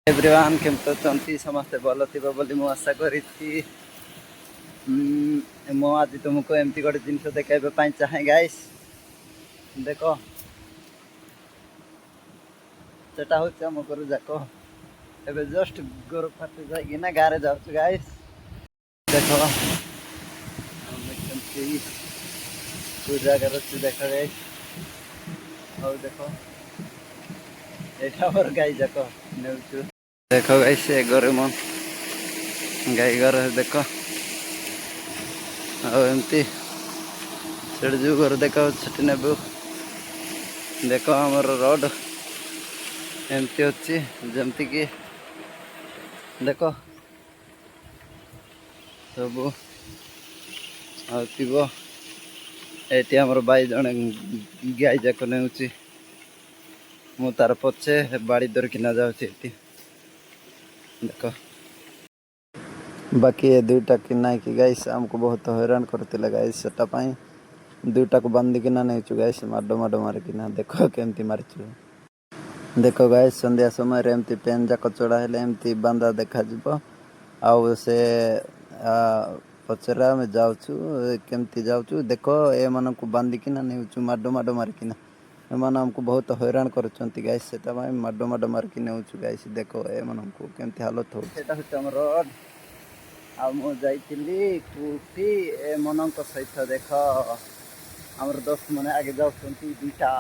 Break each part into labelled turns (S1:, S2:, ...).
S1: Everyone केमती अछंती समस्ते भल थिबो बोली मु आशा करिछि। मु आज तुमको एमती गोटे जिनस देखाइबा पई चाहे गाइस। देखो सेटा होछ हम करू जाको एबे जस्ट गोर फाटे जाई ना गारे जाउछ गाइस। देखो हम केमती पूजा करछ देखो गाइस। और देखो एटा पर गाई जाको नेउछु। देखो गाइस ए गोरे मन गाई घर देखो एमती से जो घर देख छुट्टी नेबू। देख आमर रोड एमती अच्छी जमती कि देख सब ये आमर बाई जड़े गाई जाक ने मु तार पछे बाड़ी धरकिना जाऊँगी। देख बाकी ये दुईटा कि ना कि गाइस आमको बहुत हैरान करते गाइस सेटापाई दुईटा को बांधिकिना नहीं गाइस माड माड मारिकिना देख केमती मारिचु। देख गाइस संध्या समय एमती पेन जाक चढ़ा हेले एमती बांधा देखा आउ से पचरा में जाऊँ केमती जाऊँ। देख ए मन को बांधिकिना नहीं माड माड मारिकिना एମାନେ हमको बहुत हैरान करछंती गाइस सेटापाई माड माड मारिकी नेउछु गाइस। देख ए मन को केमती हालत हो सेटा होछ हमर रोड आ मु जाइतिली कुटी ए मनक सहित देख हमर दोस्त मने आगे जाउछंती दुईटा।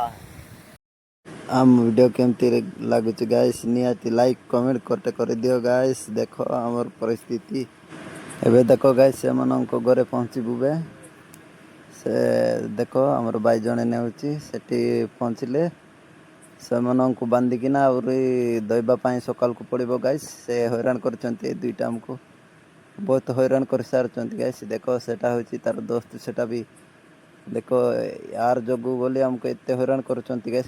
S1: आम वीडियो केमती लागुच गाइस निहाती लाइक कमेंट करते कर दियो गाइस। देखो हमर परिस्थिति एबे देखो गाइस से मनक घरे पहुँची बुबे से देखो हमर भाई जने नेउची सेठी पहुँचले से मनक बांधिकिना आउरी दइबा पाई सकाल को पड़िबो गाइस। से हैरान करछंती दुईटा हमको बहुत हैरान कर सारछंती गाइस। देखो सेटा होची तार दोस्त सेटा भी देखो यार जगू बोली हमको एते हैरान करछंती गाइस।